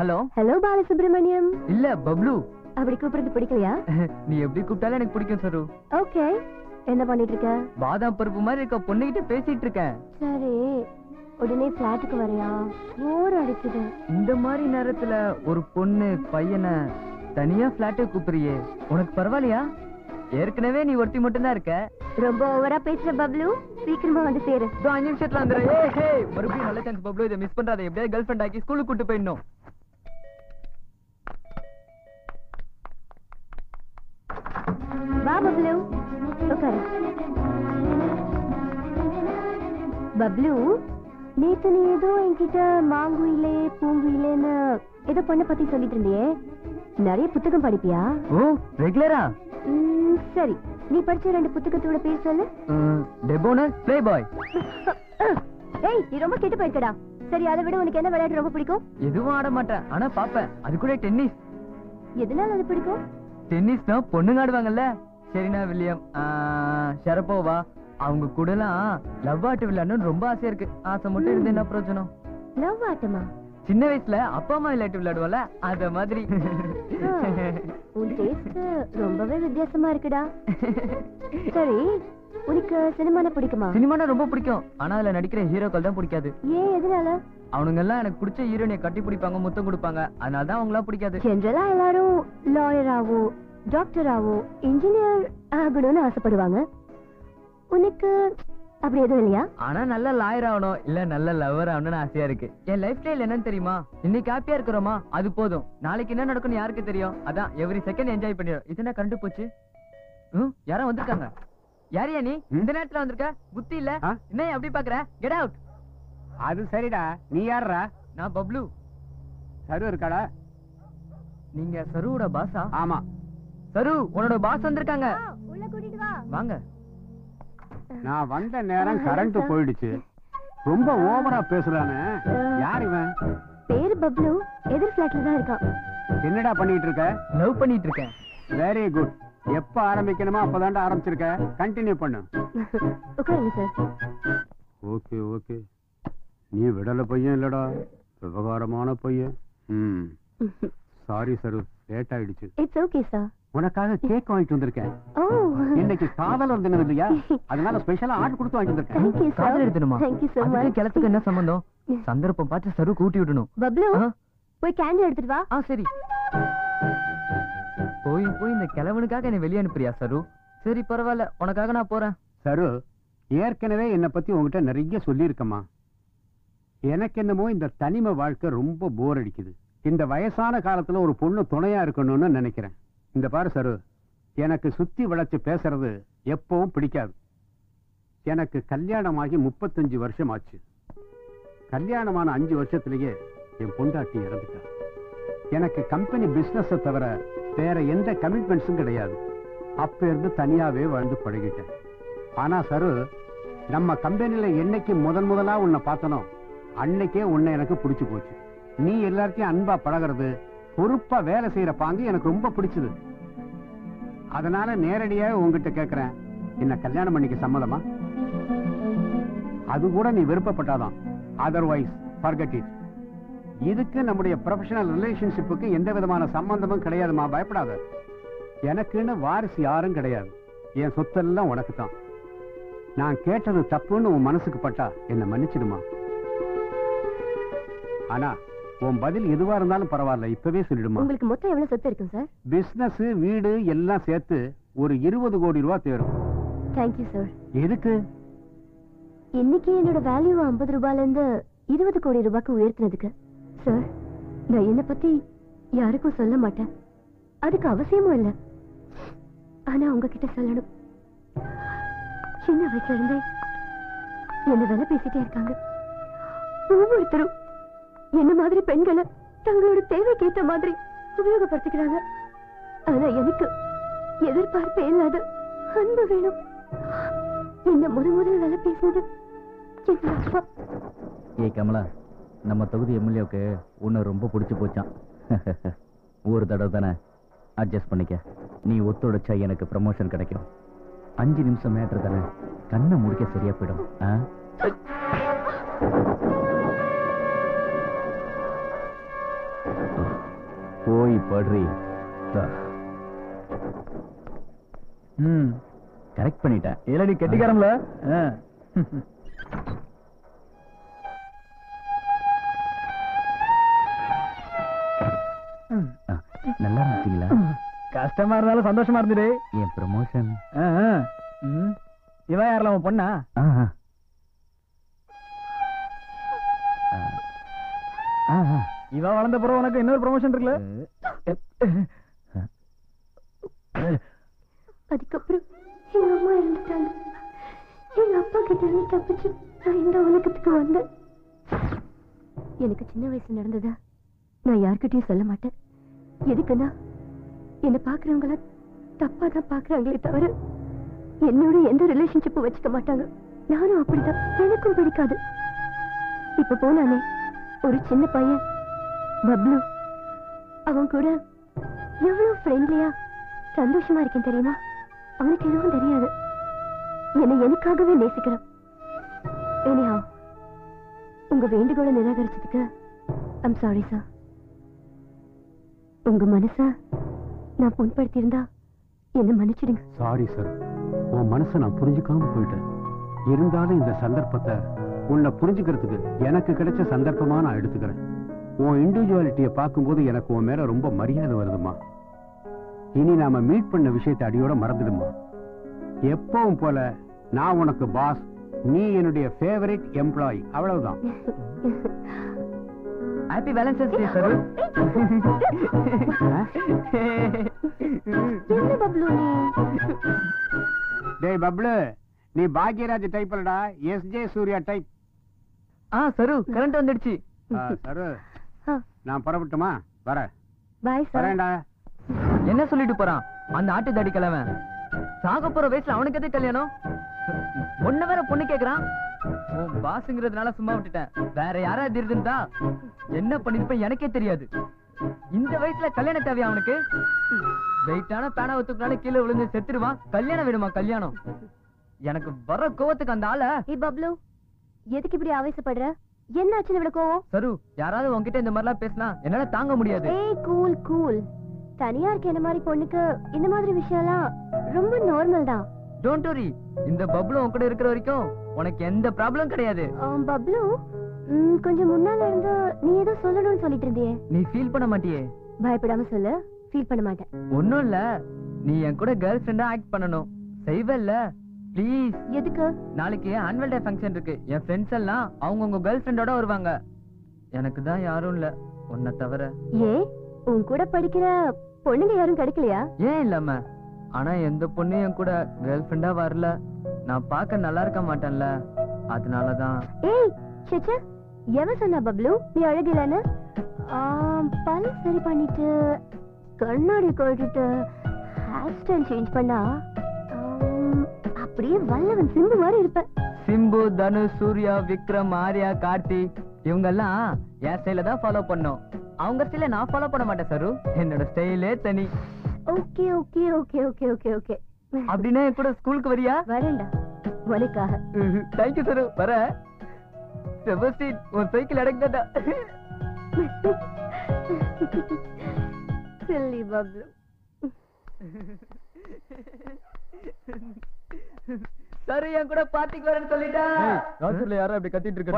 Hello hello Balasubramaniam. இல்ல பப்ளு. அப்படி கூப்பிடுறது பிடிக்கலையா? நீ எப்படி கூப்பிட்டாலும் எனக்கு பிடிக்கும் சரு. ஓகே, என்ன பண்ணிட்டு இருக்க? பாதாம் பருப்பு மாதிரி இருக்க பொண்ணுகிட்ட பேசிட்டு இருக்கேன். சரி, உடனே பிளாட்டுக்கு வரையா? போர் அடிக்குது. இந்த மாதிரி நேரத்துல ஒரு பொண்ணு பையனை தனியா பிளாட்டுக்கு கூப்பிடுறியே, உனக்கு பரவாயில்லையா? ஏற்கனவே நீ ஒருத்தி மட்டும் தான் இருக்க. ரொம்ப ஓவரா பேசுற பப்ளு, சீக்கிரமா வந்து சேரு. 5 நிமிஷத்துல வந்துடுறேன். மறுபடியும் நல்ல சான்ஸ் பப்ளு, இதை மிஸ் பண்றாத. எப்படியாவது கேர்ள் ஃப்ரெண்ட் ஆக்கி ஸ்கூலுக்கு கூட்டு போயிடணும். வா பப்ளு, உட்காரு. பப்ளு, நேத்து நீ ஏதோ என்கிட்ட மாங்குயிலே பூங்குயிலேன்னு ஏதோ பொண்ணை பத்தி சொல்லிட்டு இருந்தியே, நிறைய புத்தகம் படிப்பியா? ஓ, ரெகுலரா? சரி, நீ படிச்ச 2 புத்தகத்தோட பேர் சொல்லு. டெபோனர், பிளே பாய். ஏய், நீ ரொம்ப கெட்டு போயிருக்கடா. சரி, அதை விட உனக்கு என்ன விளையாட்டு ரொம்ப பிடிக்கும்? எதுவும் ஆட மாட்டேன், ஆனா பாப்பேன். அது கூட டென்னிஸ். எதனால அது பிடிக்கும்? டென்னிஸ்னா பொண்ணுங்க ஆடுவாங்கல்ல, செரினா வில்லியம், ஷரப்போவா, அவங்க கூட எல்லாம் லவ் ஆட்டு விளையாடணும்னு ரொம்ப ஆசையா இருக்கு. ஆசை மட்டும் இருந்து என்ன பிரயோஜனம்? லவ் ஆட்டமா? சின்ன வயசுல அப்பா அம்மா விளையாட்டு விளையாடுவோம்ல, அத மாதிரி. உன் டேஸ்ட் ரொம்பவே வித்தியாசமா இருக்குடா. சரி, உனக்கு சினிமானா பிடிக்குமா? சினிமானா ரொம்ப பிடிக்கும், ஆனா அதுல நடிக்கிற ஹீரோக்கள் தான் பிடிக்காது. ஏன், எதனால? அவனுங்க எல்லாம் எனக்கு பிடிச்ச ஹீரோயினை கட்டி பிடிப்பாங்க, முத்தம் கொடுப்பாங்க, அதனால தான் அவங்களா பிடிக்காது. ஜெனரலா எல்லாரும் லாயராவோ டாக்டராவோ இன்ஜினியர் ஆகணும்னு ஆசைப்படுவாங்க. உனக்கு அப்படி எதுவும் இல்லையா? ஆனா நல்ல லாயர் ஆகணும், இல்ல நல்ல லவர் ஆகணும்னு ஆசையா இருக்கு. என் லைஃப் ஸ்டைல் என்னன்னு தெரியுமா? இன்னைக்கு ஹாப்பியா இருக்கிறோமா, அது போதும். நாளைக்கு என்ன நடக்கும்னு யாருக்கு தெரியும்? அதான் எவ்ரி செகண்ட் என்ஜாய் பண்ணிடும். இது என்ன கரண்ட் போச்சு? யாரோ வந்திருக்காங்க. யாரையா நீ இந்த நேரத்துல வந்திருக்க? புத்தி இல்ல என்ன அப்படி பாக்குற? Get out. அது சரிடா, நீ யாரா? நான் பப்ளு. சரு இருக்காடா? நீங்க சருவோட பாஸா? ஆமா. சரு, உன்னோட பாஸ் வந்திருக்காங்க. உள்ள கூட்டிட்டு வா. வாங்க. நான் வந்த நேரம் கரண்ட் போயிடுச்சு. ரொம்ப ஓவரா பேசுறானே. யார் இவன்? பேரு பப்ளு, எதிர் ஃபிளாட்ல தான் இருக்கான். என்னடா பண்ணிட்டு இருக்க? லவ் பண்ணிட்டு இருக்கேன். Very good. எப்ப ஆரம்பிக்கணுமோ அப்பதான்டா ஆரம்பிச்சிருக்க. கண்டினியூ பண்ணு. உட்காருங்க சார். Okay okay. நீ விடல பையன் இல்லடா, விவகாரமான பையன். சாரி சரு, லேட் ஆயிடுச்சு. It's okay sir. உனக்காக கேக் வாங்கிட்டு வந்திருக்கேன். ஓ, இன்னைக்கு காதலர் தினம் இல்லையா, அதனால ஸ்பெஷலா ஆர்டர் கொடுத்து வாங்கிட்டு வந்திருக்கேன். Thank you sir. காதல் எடுத்துணுமா? Thank you so much. அதுக்கு கிளத்துக்கு என்ன சம்பந்தம்? சந்தர்ப்பம் பார்த்து சரு கூட்டி விடணும். பப்ளு, போய் கேண்டில் எடுத்துட்டு வா. சரி. போய் போய் இந்த கிழவனுக்காக என்னை வெளியே அனுப்புறியா சரு? சரி பரவாயில்ல, உனக்காக நான் போறேன். சரு, ஏற்கனவே என்னை பத்தி உங்ககிட்ட நிறைய சொல்லியிருக்கமா. எனக்கு என்னமோ இந்த தனிமை வாழ்க்கை ரொம்ப போர் அடிக்குது. இந்த வயசான காலத்துல ஒரு பொண்ணு துணையா இருக்கணும்னு நினைக்கிறேன். இந்த பாரு சரு, எனக்கு சுத்தி வளைச்சு பேசுறது எப்பவும் பிடிக்காது. எனக்கு கல்யாணமாகி 35 வருஷம் ஆச்சு. கல்யாணமான 5 வருஷத்திலேயே என் பொண்டாட்டி இறந்துட்டா. எனக்கு கம்பெனி பிசினஸ் தவிர வேற எந்த கமிட்மெண்ட்ஸும் கிடையாது. அப்ப இருந்து தனியாவே வாழ்ந்து பழகிட்டேன். ஆனா சரு, நம்ம கம்பெனில என்னைக்கு முதலா உன்னை பார்த்தனோ அன்னைக்கே உன்னை எனக்கு பிடிச்சு போச்சு. நீ எல்லார்த்தையும் அன்பா பழகிறது, பொறுப்பா வேலை செய்யற பாங்கு எனக்கு ரொம்ப பிடிச்சது. அதனால நேரடியா உங்ககிட்ட கேட்கிறேன், என்ன கல்யாணம் பண்ணிக்க சம்மதமா? அது கூட நீ விருப்பப்பட்டாதான், அதர்வைஸ் forget it. இதுக்கு நம்முடைய ப்ரொஃபஷனல் ரிலேஷன்ஷிப்புக்கு எந்த விதமான சம்பந்தமும் கிடையாதுமா, பயப்படாத. எனக்குன்னு வாரிசு யாரும் கிடையாது. என் சொத்தெல்லாம் உனக்கு தான். நான் கேட்டது தப்புன்னு உன் மனசுக்கு பட்டா என்ன மன்னிச்சிடுமா. ஆனா உன் பதில் எதுவா இருந்தாலும் பரவாயில்ல, இப்பவே சொல்லிடுமா. உங்களுக்கு மொத்தம் எவ்வளவு சொத்து இருக்கு சார்? பிசினஸ் வீடு எல்லாம் சேர்த்து ஒரு 20 கோடி ரூபாய் தேரும். Thank you sir. எதுக்கு? இன்னைக்கு என்னோட வேல்யூ 50 ரூபாயில இருந்து 20 கோடி ரூபாய்க்கு உயர்த்தினதுக்கு. சார், நான் என்ன பத்தி யாருக்கும் சொல்ல மாட்டேன், அதுக்கு அவசியமும் இல்லை. ஆனா உங்ககிட்ட சொல்லணும். சின்ன வயசுல இருந்தே என்ன வேலை பேசிட்டே இருக்காங்க. ஒவ்வொருத்தரும் என்ன மாதிரி பெண்களை தங்களோட தேவைக்கு ஏற்ற மாதிரி உபயோகப்படுத்திக்கிறாங்க. ஆனா எனக்கு எதிர்பார்ப்பே இல்லாத அன்பு வேணும். என்ன முதல்ல வேலை பேசுனது எங்க அப்பா. ஏய் கமலா, நம்ம தொகுதி எம்எல்ஏவுக்கு உன்னை ரொம்ப பிடிச்சு போச்சான். ஒரு தடவை தானே, அட்ஜஸ்ட் பண்ணிக்க. நீ ஒத்துழைச்சா எனக்கு ப்ரமோஷன் கிடைக்கும். 5 நிமிஷம் மேட்டர் தானே, கண்ணை முடிக்க சரியா போயிடும். போய் படுறி. கரெக்ட் பண்ணிட்டேன். இல்லடி கெட்டிக்காரம்ல. நல்லா இருந்துச்சுங்களா? கஷ்டமா இருந்தாலும் சந்தோஷமா இருந்துடு. என் ப்ரமோஷன். இவன் யாரெல்லாம் உன் பொண்ணா? இவ வளர்ந்த பிறகு உனக்கு இன்னொரு ப்ரமோஷன் இருக்குல்ல? அதுக்கப்புறம் எங்க அம்மா இறந்துட்டாங்க. எங்க அப்பா கிட்ட இருந்து தப்பிச்சு நான் இந்த உலகத்துக்கு வந்தேன். எனக்கு சின்ன வயசுல நடந்ததா நான் யார்கிட்டயும் சொல்ல மாட்டேன். எதுக்குன்னா என்ன பாக்குறவங்கள தப்பா தான் பாக்குறாங்களே தவிர என்னோட எந்த ரிலேஷன்ஷிப்பும் வச்சுக்க மாட்டாங்க. நானும் அப்படிதான். எனக்கும் பிடிக்காது. இப்ப போனானே ஒரு சின்ன பையன் பப்ளு, அவன் கூட எவ்வளவு ஃப்ரெண்ட்லியா சந்தோஷமா இருக்கேன் தெரியுமா? அவனுக்கு எதுவும் தெரியாது. என்னை எனக்காகவே நேசிக்கிறான். anyhow உங்க வேண்டுகோளை நிராகரிச்சதுக்கு ஐம் சாரி சார். உங்க மனச நான் புண்படுத்தி இருந்தா என்ன மன்னிச்சிடுங்க. சாரி சார், உன் மனசை நான் புரிஞ்சுக்காம போயிட்டேன். இருந்தாலும் இந்த சந்தர்ப்பத்தை உன்னை புரிஞ்சுக்கிறதுக்கு எனக்கு கிடைச்ச சந்தர்ப்பமா நான் எடுத்துக்கிறேன். உன் இண்டிவிஜுவாலிட்டியை பார்க்கும்போது எனக்கு உன் மேல ரொம்ப மரியாதை வருதுமா. இனி நாம மீட் பண்ண விஷயத்தை அடியோட மறந்துடுமா. எப்பவும் போல நான் உனக்கு பாஸ், நீ என்னுடைய ஃபேவரட் எம்ப்ளாயி, அவ்வளவுதான். Happy Valentine's day sir. என்ன பப்ளு நீ? டேய் பப்ளு, நீ பாக்யராஜ் டைப் இல்லடா, எஸ்ஜே சூர்யா டைப். சரு கரண்ட் வந்துடுச்சு. சரு நான் புறப்பட்டுமா? வரேன். Bye sir. வரேன்டா. என்ன சொல்லிட்டு போறான் அந்த ஆட்டு தாடி கிழவன்? சாக போற வயசுல அவனுக்கு எது கல்யாணம்? ஒண்ணு வேற பொண்ணு கேக்குறான். பாசுங்கிறதுனால சும்மா விட்டுட்டேன். வேற யாராவது இருந்தா என்ன பண்ணிருப்பேன் எனக்கே தெரியாது. இந்த வயசுல கல்யாணம் தேவையா அவனுக்கு? வெயிட்டான பேனா ஒத்துக்குனால கீழே விழுந்து செத்துருவான். கல்யாணம் வேணுமா? கல்யாணம் எனக்கு வர கோவத்துக்கு அந்த ஆள. பப்ளு எதுக்கு இப்படி ஆவேசப்படுற? என்ன ஆச்சு இவ்வளவு கோவம்? சரு, யாராவது உன்கிட்ட இந்த மாதிரிலாம் பேசினா என்னால தாங்க முடியாது. ஏய் கூல் கூல். தனியா இருக்க என்ன மாதிரி பொண்ணுக்கு இந்த மாதிரி விஷயம்லாம் ரொம்ப நார்மல் தான். டோன்ட் வரி, இந்த பப்ளு உன் கூட இருக்கிற வரைக்கும் உனக்கு எந்த ப்ராப்ளம் கிடையாது. பப்ளு கொஞ்சம் முன்னால இருந்து நீ ஏதோ சொல்லணும்னு சொல்லிட்டு இருந்தியே. நீ ஃபீல் பண்ண மாட்டியே? பயப்படாம சொல்லு. ஃபீல் பண்ண மாட்டேன். ஒண்ணும் இல்ல, நீ என் கூட கேர்ள் ஃப்ரெண்டா ஆக்ட் பண்ணணும். செய்வல்ல ப்ளீஸ்? எதுக்கு? நாளைக்கு ஆனுவல் டே ஃபங்க்ஷன் இருக்கு. என் ஃப்ரெண்ட்ஸ் எல்லாம் அவங்க உங்க கேர்ள் ஃப்ரெண்டோட வருவாங்க. எனக்கு தான் யாரும் இல்ல உன்னை தவிர. ஏன் உன் கூட படிக்கிற பொண்ணுங்க யாரும் கிடைக்கலையா? ஏன் இல்லாம, ஆனா எந்த பொண்ணு என் கூட கேர்ள் ஃப்ரெண்டா வரல. நான் பார்க்க நல்லா இருக்க மாட்டேன்ல, அதனாலதான். ஏய் சேச்சே, எவன் சொன்னா பப்ளு நீ அழகிலன்னு? பல் சரி பண்ணிட்டு கண்ணாடி கழட்டிட்டு ஹேர் ஸ்டைல் சேஞ்ச் பண்ணா அப்படியே வல்லவன் சிம்பு மாதிரி இருப்ப. சிம்பு, தனுஷ், சூர்யா, விக்ரம், ஆர்யா, கார்த்தி இவங்க எல்லாம் என் ஸ்டைல தான் ஃபாலோ பண்ணோம். அவங்க ஸ்டைல நான் ஃபாலோ பண்ண மாட்டேன் சரு. என்னோட ஸ்டைலே தனி. Okay okay okay okay okay okay. அப்படின்னா என் கூட ஸ்கூலுக்கு வரியா? வரேன்டா உனக்காக. தேங்க்யூ சரு. வர செபஸ்டின், உன் சைக்கிள் அடக்கிட்டா. சில்லி பப்ளு. சரு என் கூட பார்ட்டிக்கு வரேன்னு சொல்லிட்டா. யாரோ அப்படி கத்திட்டு இருக்க?